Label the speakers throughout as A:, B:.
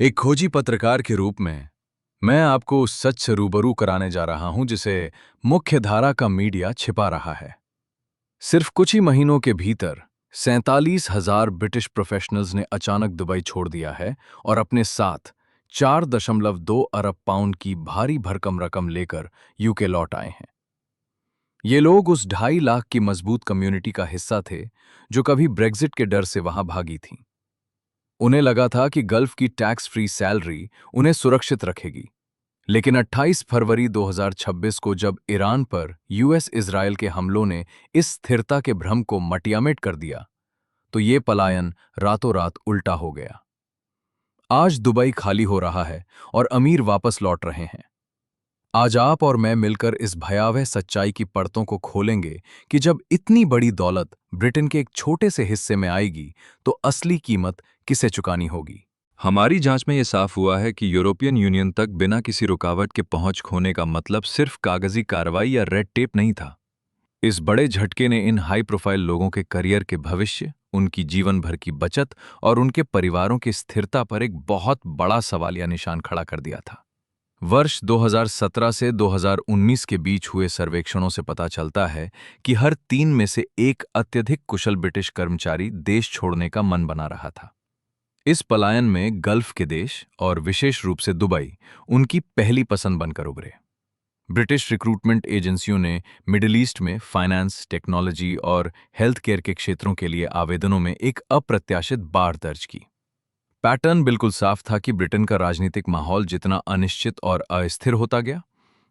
A: एक खोजी पत्रकार के रूप में मैं आपको उस सच से रूबरू कराने जा रहा हूं जिसे मुख्य धारा का मीडिया छिपा रहा है। सिर्फ कुछ ही महीनों के भीतर 47,000 ब्रिटिश प्रोफेशनल्स ने अचानक दुबई छोड़ दिया है और अपने साथ 4.2 अरब पाउंड की भारी भरकम रकम लेकर यूके लौट आए हैं। ये लोग उस 2.5 लाख की मजबूत कम्युनिटी का हिस्सा थे जो कभी ब्रेग्जिट के डर से वहां भागी थी। उन्हें लगा था कि गल्फ की टैक्स फ्री सैलरी उन्हें सुरक्षित रखेगी। लेकिन 28 फरवरी 2026 को जब ईरान पर यूएस इजरायल के हमलों ने इस स्थिरता के भ्रम को मटियामेट कर दिया, तो ये पलायन रातों रात उल्टा हो गया। आज दुबई खाली हो रहा है और अमीर वापस लौट रहे हैं। आज आप और मैं मिलकर इस भयावह सच्चाई की परतों को खोलेंगे कि जब इतनी बड़ी दौलत ब्रिटेन के एक छोटे से हिस्से में आएगी, तो असली कीमत किसे चुकानी होगी।
B: हमारी जांच में ये साफ हुआ है कि यूरोपियन यूनियन तक बिना किसी रुकावट के पहुंच खोने का मतलब सिर्फ कागजी कार्रवाई या रेड टेप नहीं था। इस बड़े झटके ने इन हाई प्रोफाइल लोगों के करियर के भविष्य, उनकी जीवन भर की बचत और उनके परिवारों की स्थिरता पर एक बहुत बड़ा सवालिया निशान खड़ा कर दिया था। वर्ष 2017 से 2019 के बीच हुए सर्वेक्षणों से पता चलता है कि हर 3 में से एक अत्यधिक कुशल ब्रिटिश कर्मचारी देश छोड़ने का मन बना रहा था। इस पलायन में गल्फ के देश और विशेष रूप से दुबई उनकी पहली पसंद बनकर उभरे। ब्रिटिश रिक्रूटमेंट एजेंसियों ने मिडिल ईस्ट में फाइनेंस, टेक्नोलॉजी और हेल्थ केयर के क्षेत्रों के लिए आवेदनों में एक अप्रत्याशित बाढ़ दर्ज की। पैटर्न बिल्कुल साफ था कि ब्रिटेन का राजनीतिक माहौल जितना अनिश्चित और अस्थिर होता गया,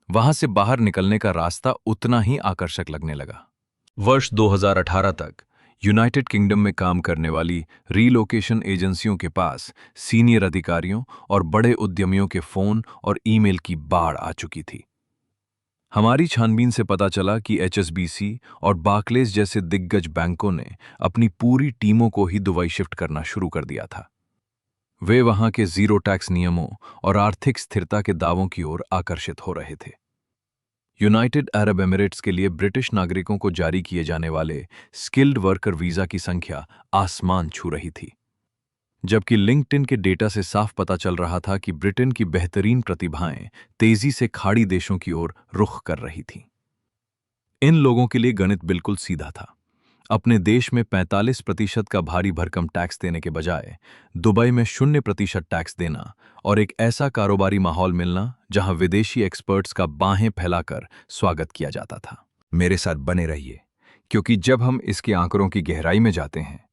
B: वहां से बाहर निकलने का रास्ता उतना ही आकर्षक लगने लगा। वर्ष 2018 तक यूनाइटेड किंगडम में काम करने वाली रीलोकेशन एजेंसियों के पास सीनियर अधिकारियों और बड़े उद्यमियों के फोन और ईमेल की बाढ़ आ चुकी थी। हमारी छानबीन से पता चला कि एचएसबीसी और बार्कलेज जैसे दिग्गज बैंकों ने अपनी पूरी टीमों को ही दुबई शिफ्ट करना शुरू कर दिया था। वे वहां के जीरो टैक्स नियमों और आर्थिक स्थिरता के दावों की ओर आकर्षित हो रहे थे। यूनाइटेड अरब एमिरेट्स के लिए ब्रिटिश नागरिकों को जारी किए जाने वाले स्किल्ड वर्कर वीजा की संख्या आसमान छू रही थी, जबकि लिंक्डइन के डेटा से साफ पता चल रहा था कि ब्रिटेन की बेहतरीन प्रतिभाएं तेजी से खाड़ी देशों की ओर रुख कर रही थीं। इन लोगों के लिए गणित बिल्कुल सीधा था। अपने देश में 45% का भारी भरकम टैक्स देने के बजाय दुबई में 0% टैक्स देना और एक ऐसा कारोबारी माहौल मिलना जहां विदेशी एक्सपर्ट्स का बाहें फैलाकर स्वागत किया जाता था। मेरे साथ बने रहिए, क्योंकि जब हम इसके आंकड़ों की गहराई में जाते हैं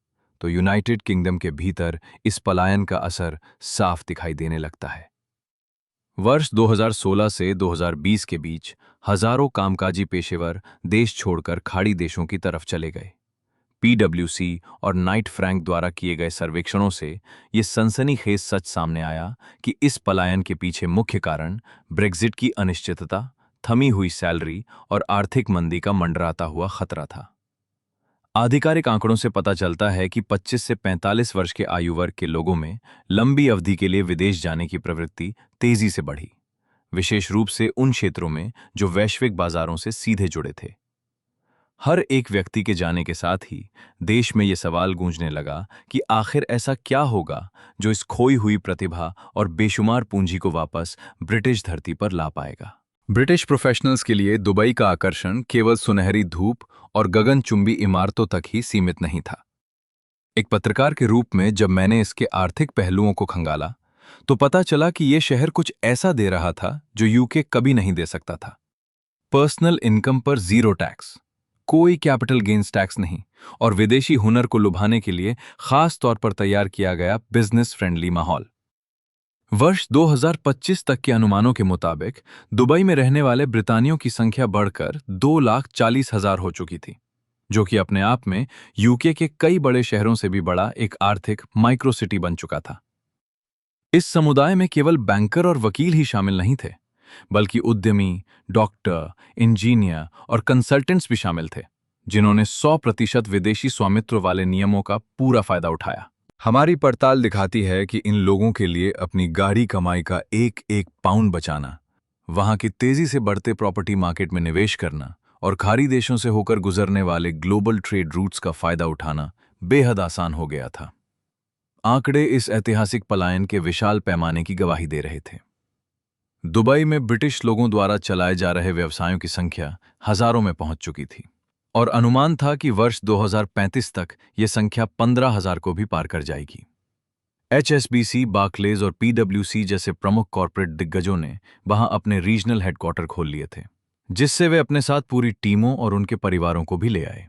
B: तो यूनाइटेड किंगडम के भीतर इस पलायन का असर साफ दिखाई देने लगता है। वर्ष 2016 से 2020 के बीच हजारों कामकाजी पेशेवर देश छोड़कर खाड़ी देशों की तरफ चले गए। पीडब्ल्यूसी और नाइट फ्रैंक द्वारा किए गए सर्वेक्षणों से ये सनसनीखेज सच सामने आया कि इस पलायन के पीछे मुख्य कारण ब्रेग्जिट की अनिश्चितता, थमी हुई सैलरी और आर्थिक मंदी का मंडराता हुआ खतरा था। आधिकारिक आंकड़ों से पता चलता है कि 25 से 45 वर्ष के आयु वर्ग के लोगों में लंबी अवधि के लिए विदेश जाने की प्रवृत्ति तेजी से बढ़ी, विशेष रूप से उन क्षेत्रों में जो वैश्विक बाजारों से सीधे जुड़े थे। हर एक व्यक्ति के जाने के साथ ही देश में ये सवाल गूंजने लगा कि आखिर ऐसा क्या होगा जो इस खोई हुई प्रतिभा और बेशुमार पूंजी को वापस ब्रिटिश धरती पर ला पाएगा। ब्रिटिश प्रोफेशनल्स के लिए दुबई का आकर्षण केवल सुनहरी धूप और गगनचुंबी इमारतों तक ही सीमित नहीं था। एक पत्रकार के रूप में जब मैंने इसके आर्थिक पहलुओं को खंगाला, तो पता चला कि यह शहर कुछ ऐसा दे रहा था जो यूके कभी नहीं दे सकता था। पर्सनल इनकम पर जीरो टैक्स, कोई कैपिटल गेन्स टैक्स नहीं, और विदेशी हुनर को लुभाने के लिए खास तौर पर तैयार किया गया बिजनेस फ्रेंडली माहौल। वर्ष 2025 तक के अनुमानों के मुताबिक दुबई में रहने वाले ब्रितानियों की संख्या बढ़कर 2,40,000 हो चुकी थी, जो कि अपने आप में यूके के कई बड़े शहरों से भी बड़ा एक आर्थिक माइक्रो सिटी बन चुका था। इस समुदाय में केवल बैंकर और वकील ही शामिल नहीं थे, बल्कि उद्यमी, डॉक्टर, इंजीनियर और कंसल्टेंट्स भी शामिल थे, जिन्होंने 100% विदेशी स्वामित्व वाले नियमों का पूरा फायदा उठाया। हमारी पड़ताल दिखाती है कि इन लोगों के लिए अपनी गाढ़ी कमाई का एक एक पाउंड बचाना, वहां की तेजी से बढ़ते प्रॉपर्टी मार्केट में निवेश करना और खाड़ी देशों से होकर गुजरने वाले ग्लोबल ट्रेड रूट्स का फायदा उठाना बेहद आसान हो गया था।
A: आंकड़े इस ऐतिहासिक पलायन के विशाल पैमाने की गवाही दे रहे थे। दुबई में ब्रिटिश लोगों द्वारा चलाए जा रहे व्यवसायों की संख्या हजारों में पहुंच चुकी थी और अनुमान था कि वर्ष 2035 तक यह संख्या 15,000 को भी पार कर जाएगी। एचएसबीसी, बार्कलेज और पीडब्ल्यूसी जैसे प्रमुख कॉरपोरेट दिग्गजों ने वहां अपने रीजनल हेडक्वार्टर खोल लिए थे, जिससे वे अपने साथ पूरी टीमों और उनके परिवारों को भी ले आए।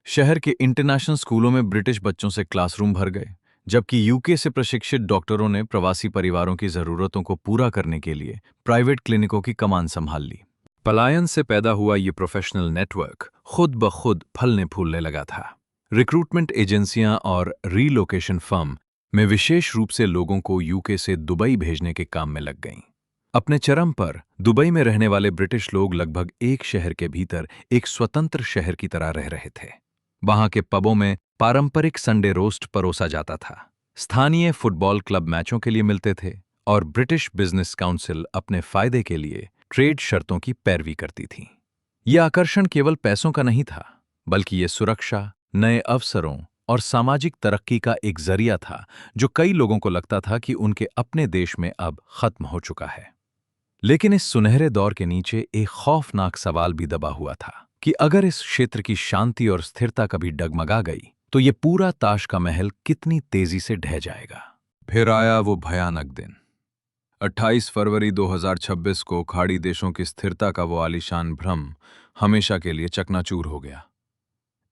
A: शहर के इंटरनेशनल स्कूलों में ब्रिटिश बच्चों से क्लासरूम भर गए, जबकि यूके से प्रशिक्षित डॉक्टरों ने प्रवासी परिवारों की जरूरतों को पूरा करने के लिए प्राइवेट क्लिनिकों की कमान संभाल ली। पलायन से पैदा हुआ ये प्रोफेशनल नेटवर्क खुद ब खुद फलने फूलने लगा था। रिक्रूटमेंट एजेंसियां और रीलोकेशन फर्म में विशेष रूप से लोगों को यूके से दुबई भेजने के काम में लग गईं। अपने चरम पर दुबई में रहने वाले ब्रिटिश लोग लगभग एक शहर के भीतर एक स्वतंत्र शहर की तरह रह रहे थे। वहां के पबों में पारंपरिक संडे रोस्ट परोसा जाता था, स्थानीय फुटबॉल क्लब मैचों के लिए मिलते थे और ब्रिटिश बिजनेस काउंसिल अपने फायदे के लिए ट्रेड शर्तों की पैरवी करती थी। यह आकर्षण केवल पैसों का नहीं था, बल्कि ये सुरक्षा, नए अवसरों और सामाजिक तरक्की का एक जरिया था जो कई लोगों को लगता था कि उनके अपने देश में अब खत्म हो चुका है। लेकिन इस सुनहरे दौर के नीचे एक खौफनाक सवाल भी दबा हुआ था कि अगर इस क्षेत्र की शांति और स्थिरता कभी डगमगा गई तो ये पूरा ताश का महल कितनी तेजी से ढह जाएगा। फिर आया वो भयानक दिन। 28 फरवरी 2026 को खाड़ी देशों की स्थिरता का वो आलीशान भ्रम हमेशा के लिए चकनाचूर हो गया।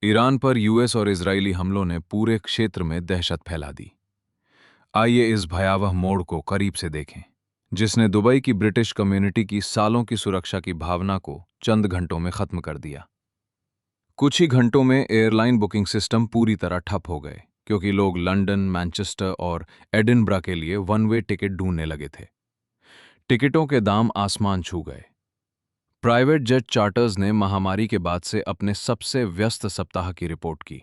A: ईरान पर यूएस और इजरायली हमलों ने पूरे क्षेत्र में दहशत फैला दी। आइए इस भयावह मोड़ को करीब से देखें, जिसने दुबई की ब्रिटिश कम्युनिटी की सालों की सुरक्षा की भावना को चंद घंटों में खत्म कर दिया। कुछ ही घंटों में एयरलाइन बुकिंग सिस्टम पूरी तरह ठप हो गए, क्योंकि लोग लंदन, मैनचेस्टर और एडिनब्रा के लिए वन वे टिकट ढूंढने लगे थे। टिकटों के दाम आसमान छू गए। प्राइवेट जेट चार्टर्स ने महामारी के बाद से अपने सबसे व्यस्त सप्ताह की रिपोर्ट की।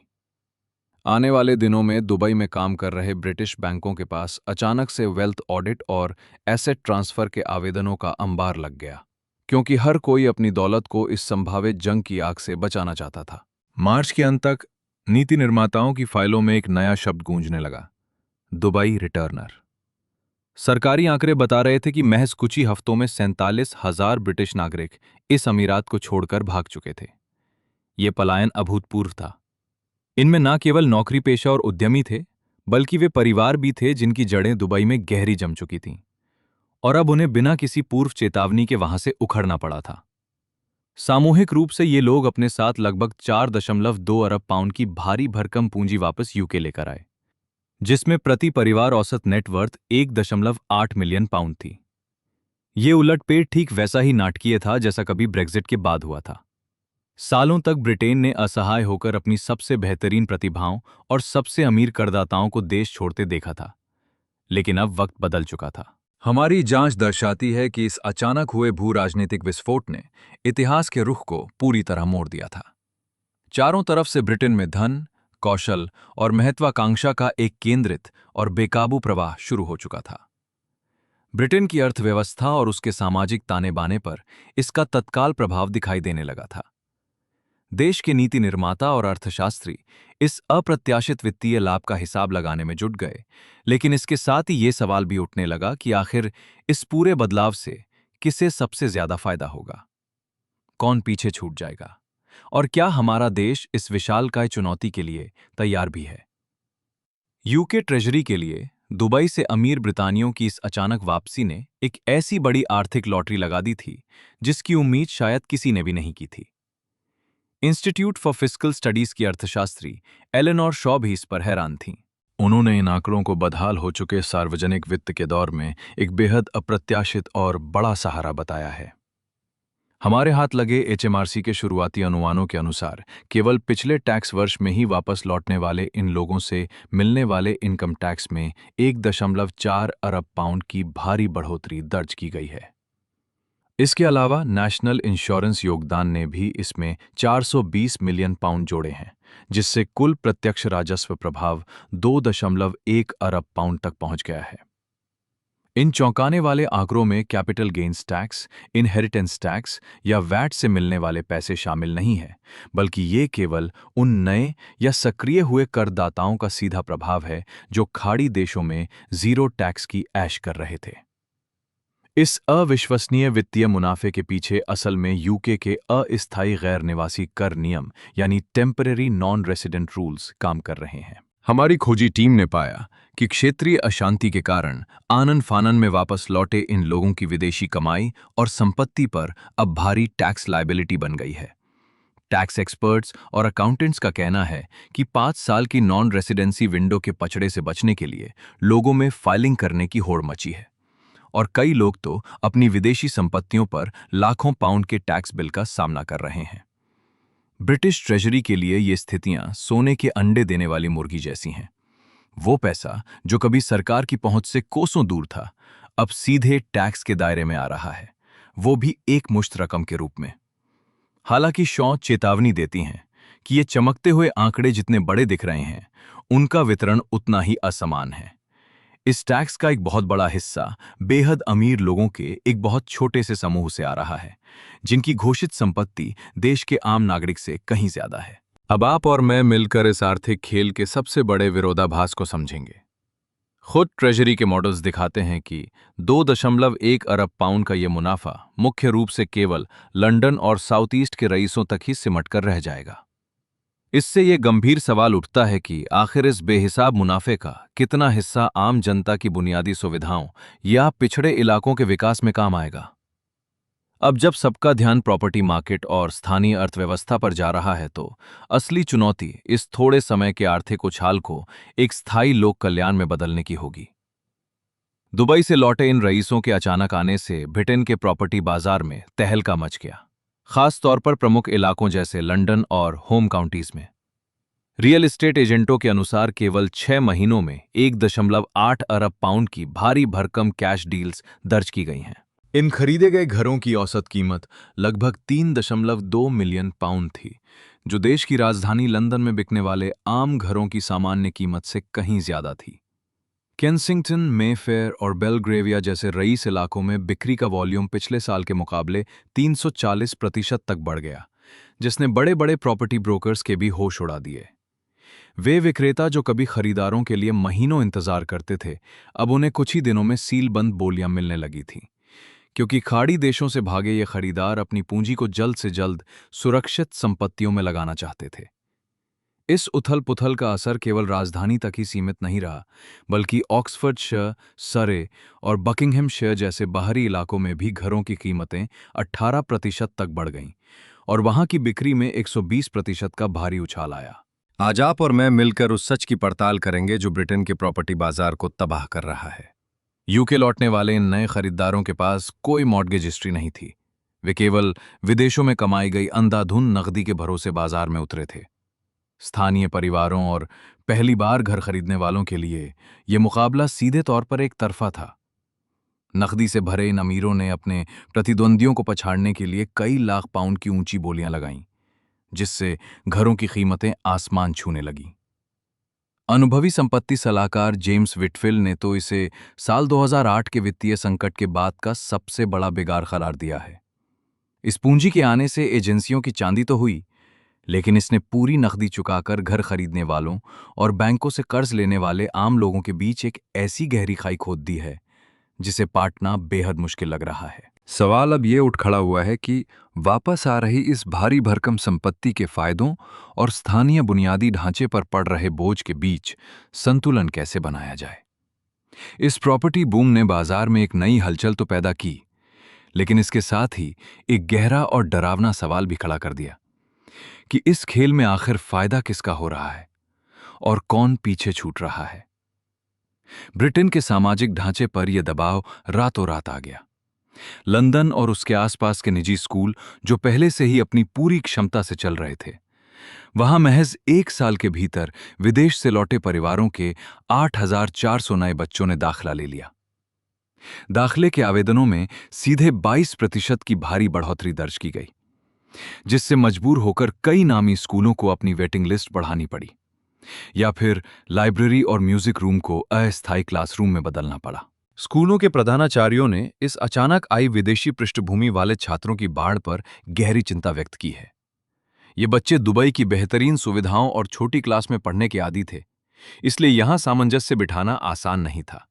A: आने वाले दिनों में दुबई में काम कर रहे ब्रिटिश बैंकों के पास अचानक से वेल्थ ऑडिट और एसेट ट्रांसफर के आवेदनों का अंबार लग गया, क्योंकि हर कोई अपनी दौलत को इस संभावित जंग की आग से बचाना चाहता था। मार्च के अंत तक नीति निर्माताओं की फाइलों में एक नया शब्द गूंजने लगा, दुबई रिटर्नर। सरकारी आंकड़े बता रहे थे कि महज कुछ ही हफ्तों में 47,000 ब्रिटिश नागरिक इस अमीरात को छोड़कर भाग चुके थे। ये पलायन अभूतपूर्व था। इनमें न केवल नौकरी पेशा और उद्यमी थे, बल्कि वे परिवार भी थे जिनकी जड़ें दुबई में गहरी जम चुकी थीं और अब उन्हें बिना किसी पूर्व चेतावनी के वहां से उखड़ना पड़ा था। सामूहिक रूप से ये लोग अपने साथ लगभग 4.2 अरब पाउंड की भारी भरकम पूंजी वापस यूके लेकर आए, जिसमें प्रति परिवार औसत नेटवर्थ 1.8 मिलियन पाउंड थी। ये उलटपेट ठीक वैसा ही नाटकीय था जैसा कभी ब्रेक्जिट के बाद हुआ था। सालों तक ब्रिटेन ने असहाय होकर अपनी सबसे बेहतरीन प्रतिभाओं और सबसे अमीर करदाताओं को देश छोड़ते देखा था, लेकिन अब वक्त बदल चुका था। हमारी जांच दर्शाती है कि इस अचानक हुए भू राजनीतिक विस्फोट ने इतिहास के रुख को पूरी तरह मोड़ दिया था। चारों तरफ से ब्रिटेन में धन, कौशल और महत्वाकांक्षा का एक केंद्रित और बेकाबू प्रवाह शुरू हो चुका था। ब्रिटेन की अर्थव्यवस्था और उसके सामाजिक ताने बाने पर इसका तत्काल प्रभाव दिखाई देने लगा था। देश के नीति निर्माता और अर्थशास्त्री इस अप्रत्याशित वित्तीय लाभ का हिसाब लगाने में जुट गए, लेकिन इसके साथ ही ये सवाल भी उठने लगा कि आखिर इस पूरे बदलाव से किसे सबसे ज्यादा फायदा होगा, कौन पीछे छूट जाएगा और क्या हमारा देश इस विशालकाय चुनौती के लिए तैयार भी है। यूके ट्रेजरी के लिए दुबई से अमीर ब्रितानियों की इस अचानक वापसी ने एक ऐसी बड़ी आर्थिक लॉटरी लगा दी थी जिसकी उम्मीद शायद किसी ने भी नहीं की थी। इंस्टीट्यूट फॉर फिस्कल स्टडीज की अर्थशास्त्री एलेनोर शॉ भी इस पर हैरान थीं। उन्होंने इन आंकड़ों को बदहाल हो चुके सार्वजनिक वित्त के दौर में एक बेहद अप्रत्याशित और बड़ा सहारा बताया है। हमारे हाथ लगे एचएमआरसी के शुरुआती अनुमानों के अनुसार केवल पिछले टैक्स वर्ष में ही वापस लौटने वाले इन लोगों से मिलने वाले इनकम टैक्स में 1.4 अरब पाउंड की भारी बढ़ोतरी दर्ज की गई है। इसके अलावा नेशनल इंश्योरेंस योगदान ने भी इसमें 420 मिलियन पाउंड जोड़े हैं, जिससे कुल प्रत्यक्ष राजस्व प्रभाव 2.1 अरब पाउंड तक पहुंच गया है। इन चौंकाने वाले आंकड़ों में capital gains tax, inheritance tax या वैट से मिलने वाले पैसे शामिल नहीं है, बल्कि ये केवल उन नए या सक्रिय हुए करदाताओं का सीधा प्रभाव है जो खाड़ी देशों में जीरो टैक्स की ऐश कर रहे थे। इस अविश्वसनीय वित्तीय मुनाफे के पीछे असल में यूके के अस्थायी गैर निवासी कर नियम यानी टेम्परेरी नॉन रेसिडेंट रूल्स काम कर रहे हैं। हमारी खोजी टीम ने पाया कि क्षेत्रीय अशांति के कारण आनन फानन में वापस लौटे इन लोगों की विदेशी कमाई और संपत्ति पर अब भारी टैक्स लायबिलिटी बन गई है। टैक्स एक्सपर्ट्स और अकाउंटेंट्स का कहना है कि 5 साल की नॉन रेसिडेंसी विंडो के पचड़े से बचने के लिए लोगों में फाइलिंग करने की होड़ मची है और कई लोग तो अपनी विदेशी संपत्तियों पर लाखों पाउंड के टैक्स बिल का सामना कर रहे हैं। ब्रिटिश ट्रेजरी के लिए ये स्थितियां सोने के अंडे देने वाली मुर्गी जैसी हैं। वो पैसा जो कभी सरकार की पहुंच से कोसों दूर था, अब सीधे टैक्स के दायरे में आ रहा है, वो भी एक मुश्त रकम के रूप में। हालांकि शॉ चेतावनी देती हैं कि ये चमकते हुए आंकड़े जितने बड़े दिख रहे हैं, उनका वितरण उतना ही असमान है। इस टैक्स का एक बहुत बड़ा हिस्सा बेहद अमीर लोगों के एक बहुत छोटे से समूह से आ रहा है, जिनकी घोषित संपत्ति देश के आम नागरिक से कहीं ज्यादा है। अब आप और मैं मिलकर इस आर्थिक खेल के सबसे बड़े विरोधाभास को समझेंगे। खुद ट्रेजरी के मॉडल्स दिखाते हैं कि 2.1 अरब पाउंड का ये मुनाफा मुख्य रूप से केवल लंदन और साउथ ईस्ट के रईसों तक ही सिमट कर रह जाएगा। इससे ये गंभीर सवाल उठता है कि आखिर इस बेहिसाब मुनाफे का कितना हिस्सा आम जनता की बुनियादी सुविधाओं या पिछड़े इलाकों के विकास में काम आएगा। अब जब सबका ध्यान प्रॉपर्टी मार्केट और स्थानीय अर्थव्यवस्था पर जा रहा है, तो असली चुनौती इस थोड़े समय के आर्थिक उछाल को एक स्थायी लोक कल्याण में बदलने की होगी। दुबई से लौटे इन रईसों के अचानक आने से ब्रिटेन के प्रॉपर्टी बाजार में तहलका मच गया, खास तौर पर प्रमुख इलाकों जैसे लंदन और होम काउंटीज में। रियल एस्टेट एजेंटों के अनुसार केवल 6 महीनों में 1.8 अरब पाउंड की भारी भरकम कैश डील्स दर्ज की गई हैं। इन खरीदे गए घरों की औसत कीमत लगभग 3.2 मिलियन पाउंड थी, जो देश की राजधानी लंदन में बिकने वाले आम घरों की सामान्य कीमत से कहीं ज्यादा थी। केंसिंगटन, मेफेयर और बेलग्रेविया जैसे रईस इलाकों में बिक्री का वॉल्यूम पिछले साल के मुकाबले 340% तक बढ़ गया, जिसने बड़े बड़े प्रॉपर्टी ब्रोकर्स के भी होश उड़ा दिए। वे विक्रेता जो कभी खरीदारों के लिए महीनों इंतजार करते थे, अब उन्हें कुछ ही दिनों में सीलबंद बोलियां मिलने लगी थीं, क्योंकि खाड़ी देशों से भागे ये खरीदार अपनी पूंजी को जल्द से जल्द सुरक्षित संपत्तियों में लगाना चाहते थे। इस उथल-पुथल का असर केवल राजधानी तक ही सीमित नहीं रहा, बल्कि ऑक्सफोर्डशायर, सरे और बकिंघमशायर जैसे बाहरी इलाकों में भी घरों की कीमतें 18% तक बढ़ गईं और वहां की बिक्री में 120% का भारी उछाल आया। आज आप और मैं मिलकर उस सच की पड़ताल करेंगे जो ब्रिटेन के प्रॉपर्टी बाजार को तबाह कर रहा है। यूके लौटने वाले इन नए खरीदारों के पास कोई मॉर्गेज हिस्ट्री नहीं थी। वे केवल विदेशों में कमाई गई अंधाधुंध नकदी के भरोसे बाजार में उतरे थे। स्थानीय परिवारों और पहली बार घर खरीदने वालों के लिए यह मुकाबला सीधे तौर पर एक तरफा था। नकदी से भरे इन अमीरों ने अपने प्रतिद्वंदियों को पछाड़ने के लिए कई लाख पाउंड की ऊंची बोलियां लगाईं, जिससे घरों की कीमतें आसमान छूने लगीं। अनुभवी संपत्ति सलाहकार जेम्स विटफिल ने तो इसे साल 2008 के वित्तीय संकट के बाद का सबसे बड़ा बिगाड़ करार दिया है। इस पूंजी के आने से एजेंसियों की चांदी तो हुई, लेकिन इसने पूरी नकदी चुकाकर घर खरीदने वालों और बैंकों से कर्ज लेने वाले आम लोगों के बीच एक ऐसी गहरी खाई खोद दी है जिसे पाटना बेहद मुश्किल लग रहा है।
B: सवाल अब ये उठ खड़ा हुआ है कि वापस आ रही इस भारी भरकम संपत्ति के फायदों और स्थानीय बुनियादी ढांचे पर पड़ रहे बोझ के बीच संतुलन कैसे बनाया जाए। इस प्रॉपर्टी बूम ने बाजार में एक नई हलचल तो पैदा की, लेकिन इसके साथ ही एक गहरा और डरावना सवाल भी खड़ा कर दिया कि इस खेल में आखिर फायदा किसका हो रहा है और कौन पीछे छूट रहा है। ब्रिटेन के सामाजिक ढांचे पर यह दबाव रातों रात आ गया। लंदन और उसके आसपास के निजी स्कूल जो पहले से ही अपनी पूरी क्षमता से चल रहे थे, वहां महज 1 साल के भीतर विदेश से लौटे परिवारों के 8,400 नए बच्चों ने दाखिला ले लिया। दाखिले के आवेदनों में सीधे 22% की भारी बढ़ोतरी दर्ज की गई, जिससे मजबूर होकर कई नामी स्कूलों को अपनी वेटिंग लिस्ट बढ़ानी पड़ी या फिर लाइब्रेरी और म्यूजिक रूम को अस्थायी क्लासरूम में बदलना पड़ा।
A: स्कूलों के प्रधानाचार्यों ने इस अचानक आई विदेशी पृष्ठभूमि वाले छात्रों की बाढ़ पर गहरी चिंता व्यक्त की है। ये बच्चे दुबई की बेहतरीन सुविधाओं और छोटी क्लास में पढ़ने के आदी थे, इसलिए यहां सामंजस्य बिठाना आसान नहीं था।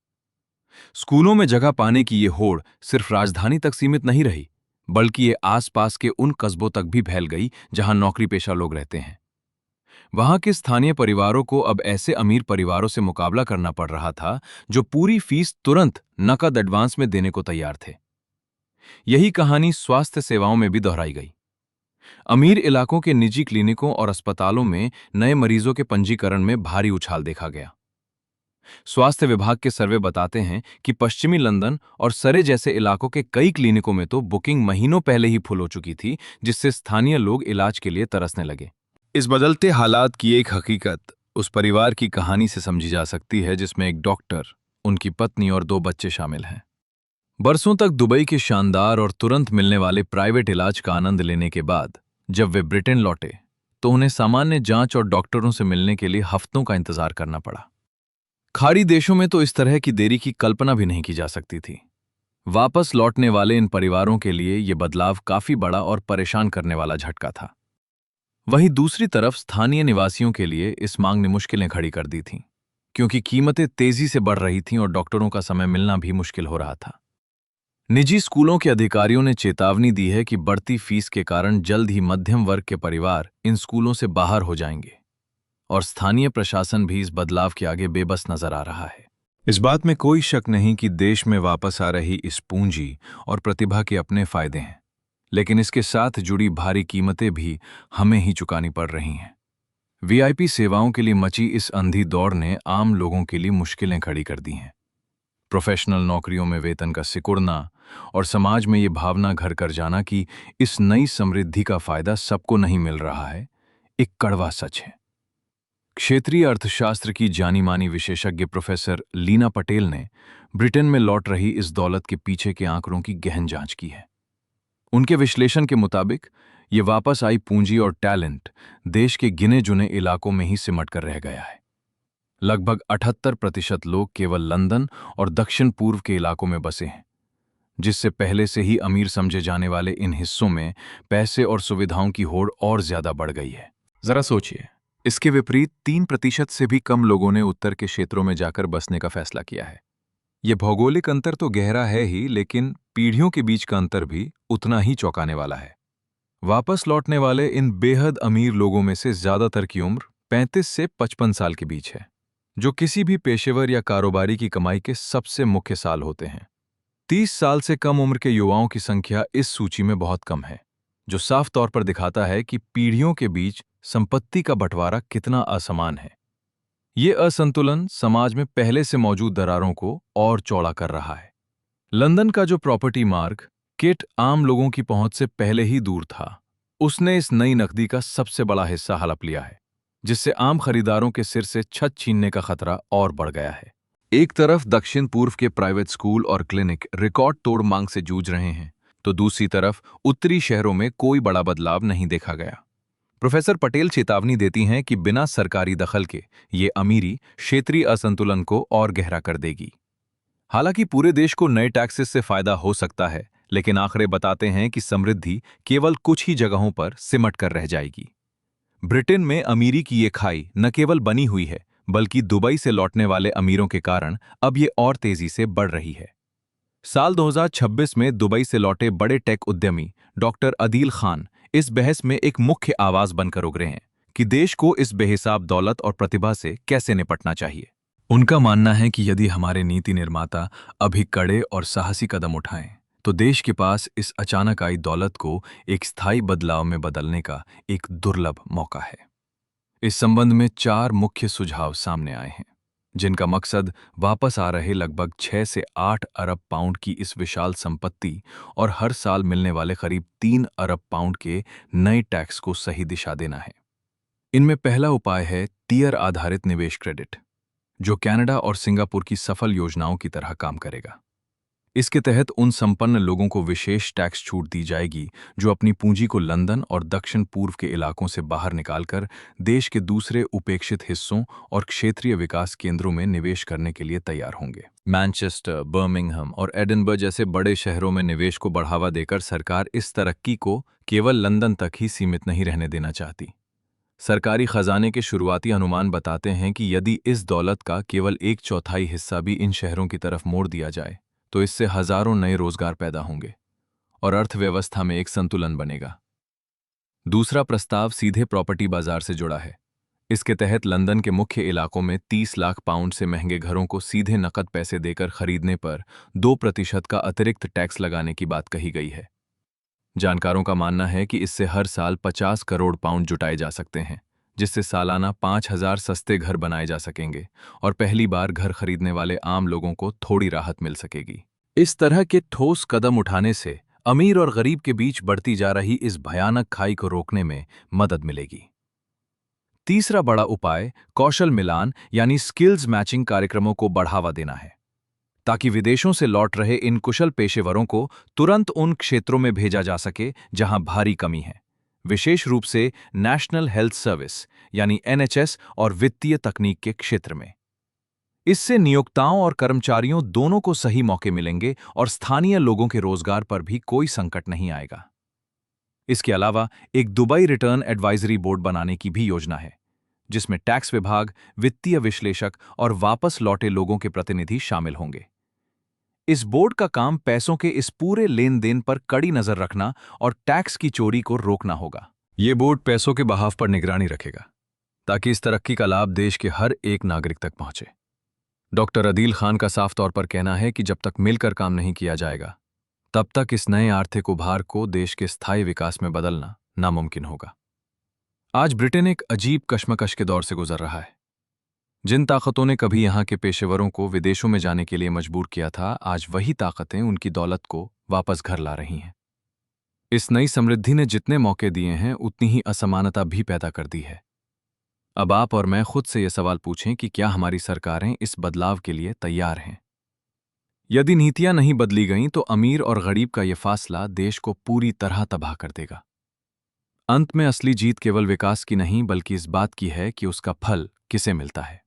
A: स्कूलों में जगह पाने की ये होड़ सिर्फ राजधानी तक सीमित नहीं रही, बल्कि ये आसपास के उन कस्बों तक भी फैल गई जहां नौकरी पेशा लोग रहते हैं। वहां के स्थानीय परिवारों को अब ऐसे अमीर परिवारों से मुकाबला करना पड़ रहा था जो पूरी फीस तुरंत नकद एडवांस में देने को तैयार थे। यही कहानी स्वास्थ्य सेवाओं में भी दोहराई गई। अमीर इलाकों के निजी क्लिनिकों और अस्पतालों में नए मरीजों के पंजीकरण में भारी उछाल देखा गया। स्वास्थ्य विभाग के सर्वे बताते हैं कि पश्चिमी लंदन और सरे जैसे इलाकों के कई क्लिनिकों में तो बुकिंग महीनों पहले ही फुल हो चुकी थी, जिससे स्थानीय लोग इलाज के लिए तरसने लगे। इस बदलते हालात की एक हकीकत उस परिवार की कहानी से समझी जा सकती है जिसमें एक डॉक्टर, उनकी पत्नी और 2 बच्चे शामिल हैं। बरसों तक दुबई के शानदार और तुरंत मिलने वाले प्राइवेट इलाज का आनंद लेने के बाद जब वे ब्रिटेन लौटे तो उन्हें सामान्य जांच और डॉक्टरों से मिलने के लिए हफ्तों का इंतजार करना पड़ा। खाड़ी देशों में तो इस तरह की देरी की कल्पना भी नहीं की जा सकती थी। वापस लौटने वाले इन परिवारों के लिए यह बदलाव काफी बड़ा और परेशान करने वाला झटका था। वहीं दूसरी तरफ स्थानीय निवासियों के लिए इस मांग ने मुश्किलें खड़ी कर दी थीं, क्योंकि कीमतें तेजी से बढ़ रही थीं और डॉक्टरों का समय मिलना भी मुश्किल हो रहा था। निजी स्कूलों के अधिकारियों ने चेतावनी दी है कि बढ़ती फीस के कारण जल्द ही मध्यम वर्ग के परिवार इन स्कूलों से बाहर हो जाएंगे, और स्थानीय प्रशासन भी इस बदलाव के आगे बेबस नजर आ रहा है। इस बात में कोई शक नहीं कि देश में वापस आ रही इस पूंजी और प्रतिभा के अपने फायदे हैं, लेकिन इसके साथ जुड़ी भारी कीमतें भी हमें ही चुकानी पड़ रही हैं। वीआईपी सेवाओं के लिए मची इस अंधी दौड़ ने आम लोगों के लिए मुश्किलें खड़ी कर दी हैं। प्रोफेशनल नौकरियों में वेतन का सिकुड़ना और समाज में ये भावना घर कर जाना कि इस नई समृद्धि का फायदा सबको नहीं मिल रहा है, एक कड़वा सच है। क्षेत्रीय अर्थशास्त्र की जानी मानी विशेषज्ञ प्रोफेसर लीना पटेल ने ब्रिटेन में लौट रही इस दौलत के पीछे के आंकड़ों की गहन जांच की है। उनके विश्लेषण के मुताबिक ये वापस आई पूंजी और टैलेंट देश के गिने चुने इलाकों में ही सिमट कर रह गया है। लगभग 78% लोग केवल लंदन और दक्षिण पूर्व के इलाकों में बसे हैं, जिससे पहले से ही अमीर समझे जाने वाले इन हिस्सों में पैसे और सुविधाओं की होड़ और ज्यादा बढ़ गई है। जरा सोचिए, इसके विपरीत 3% से भी कम लोगों ने उत्तर के क्षेत्रों में जाकर बसने का फैसला किया है। यह भौगोलिक अंतर तो गहरा है ही, लेकिन पीढ़ियों के बीच का अंतर भी उतना ही चौंकाने वाला है। वापस लौटने वाले इन बेहद अमीर लोगों में से ज्यादातर की उम्र 35 से 55 साल के बीच है, जो किसी भी पेशेवर या कारोबारी की कमाई के सबसे मुख्य साल होते हैं। 30 साल से कम उम्र के युवाओं की संख्या इस सूची में बहुत कम है, जो साफ तौर पर दिखाता है कि पीढ़ियों के बीच संपत्ति का बंटवारा कितना असमान है। ये असंतुलन समाज में पहले से मौजूद दरारों को और चौड़ा कर रहा है। लंदन का जो प्रॉपर्टी मार्ग किट आम लोगों की पहुंच से पहले ही दूर था, उसने इस नई नकदी का सबसे बड़ा हिस्सा हड़प लिया है, जिससे आम खरीदारों के सिर से छत छीनने का खतरा और बढ़ गया है। एक तरफ दक्षिण पूर्व के प्राइवेट स्कूल और क्लिनिक रिकॉर्ड तोड़ मांग से जूझ रहे हैं, तो दूसरी तरफ उत्तरी शहरों में कोई बड़ा बदलाव नहीं देखा गया। प्रोफेसर पटेल चेतावनी देती हैं कि बिना सरकारी दखल के ये अमीरी क्षेत्रीय असंतुलन को और गहरा कर देगी। हालांकि पूरे देश को नए टैक्सेस से फायदा हो सकता है, लेकिन आंकड़े बताते हैं कि समृद्धि केवल कुछ ही जगहों पर सिमट कर रह जाएगी। ब्रिटेन में अमीरी की ये खाई न केवल बनी हुई है, बल्कि दुबई से लौटने वाले अमीरों के कारण अब ये और तेजी से बढ़ रही है। साल 2026 में दुबई से लौटे बड़े टेक उद्यमी डॉक्टर अदील खान इस बहस में एक मुख्य आवाज बनकर उभरे हैं कि देश को इस बेहिसाब दौलत और प्रतिभा से कैसे निपटना चाहिए। उनका मानना है कि यदि हमारे नीति निर्माता अभी कड़े और साहसी कदम उठाएं, तो देश के पास इस अचानक आई दौलत को एक स्थायी बदलाव में बदलने का एक दुर्लभ मौका है। इस संबंध में 4 मुख्य सुझाव सामने आए हैं, जिनका मकसद वापस आ रहे लगभग 6 से 8 अरब पाउंड की इस विशाल संपत्ति और हर साल मिलने वाले करीब 3 अरब पाउंड के नए टैक्स को सही दिशा देना है। इनमें पहला उपाय है टियर आधारित निवेश क्रेडिट, जो कनाडा और सिंगापुर की सफल योजनाओं की तरह काम करेगा। इसके तहत उन संपन्न लोगों को विशेष टैक्स छूट दी जाएगी जो अपनी पूंजी को लंदन और दक्षिण पूर्व के इलाकों से बाहर निकालकर देश के दूसरे उपेक्षित हिस्सों और क्षेत्रीय विकास केंद्रों में निवेश करने के लिए तैयार होंगे। मैनचेस्टर, बर्मिंघम और एडिनबर्ग जैसे बड़े शहरों में निवेश को बढ़ावा देकर सरकार इस तरक्की को केवल लंदन तक ही सीमित नहीं रहने देना चाहती। सरकारी खजाने के शुरुआती अनुमान बताते हैं कि यदि इस दौलत का केवल 1/4 हिस्सा भी इन शहरों की तरफ मोड़ दिया जाए तो इससे हजारों नए रोजगार पैदा होंगे और अर्थव्यवस्था में एक संतुलन बनेगा। दूसरा प्रस्ताव सीधे प्रॉपर्टी बाजार से जुड़ा है। इसके तहत लंदन के मुख्य इलाकों में 30 लाख पाउंड से महंगे घरों को सीधे नकद पैसे देकर खरीदने पर 2% का अतिरिक्त टैक्स लगाने की बात कही गई है। जानकारों का मानना है कि इससे हर साल 50 करोड़ पाउंड जुटाए जा सकते हैं, जिससे सालाना 5,000 सस्ते घर बनाए जा सकेंगे और पहली बार घर खरीदने वाले आम लोगों को थोड़ी राहत मिल सकेगी। इस तरह के ठोस कदम उठाने से अमीर और गरीब के बीच बढ़ती जा रही इस भयानक खाई को रोकने में मदद मिलेगी। तीसरा बड़ा उपाय कौशल मिलान यानी स्किल्स मैचिंग कार्यक्रमों को बढ़ावा देना है, ताकि विदेशों से लौट रहे इन कुशल पेशेवरों को तुरंत उन क्षेत्रों में भेजा जा सके जहां भारी कमी है, विशेष रूप से नेशनल हेल्थ सर्विस यानी एनएचएस और वित्तीय तकनीक के क्षेत्र में। इससे नियोक्ताओं और कर्मचारियों दोनों को सही मौके मिलेंगे और स्थानीय लोगों के रोजगार पर भी कोई संकट नहीं आएगा। इसके अलावा एक दुबई रिटर्न एडवाइजरी बोर्ड बनाने की भी योजना है, जिसमें टैक्स विभाग, वित्तीय विश्लेषक और वापस लौटे लोगों के प्रतिनिधि शामिल होंगे। इस बोर्ड का काम पैसों के इस पूरे लेन देन पर कड़ी नजर रखना और टैक्स की चोरी को रोकना होगा। ये बोर्ड पैसों के बहाव पर निगरानी रखेगा, ताकि इस तरक्की का लाभ देश के हर एक नागरिक तक पहुंचे। डॉक्टर अदील खान का साफ तौर पर कहना है कि जब तक मिलकर काम नहीं किया जाएगा, तब तक इस नए आर्थिक उभार को देश के स्थायी विकास में बदलना नामुमकिन होगा। आज ब्रिटेन एक अजीब कश्मकश के दौर से गुजर रहा है। जिन ताकतों ने कभी यहां के पेशेवरों को विदेशों में जाने के लिए मजबूर किया था, आज वही ताकतें उनकी दौलत को वापस घर ला रही हैं। इस नई समृद्धि ने जितने मौके दिए हैं, उतनी ही असमानता भी पैदा कर दी है। अब आप और मैं खुद से यह सवाल पूछें कि क्या हमारी सरकारें इस बदलाव के लिए तैयार हैं? यदि नीतियां नहीं बदली गईं तो अमीर और गरीब का यह फासला देश को पूरी तरह तबाह कर देगा। अंत में असली जीत केवल विकास की नहीं, बल्कि इस बात की है कि उसका फल किसे मिलता है।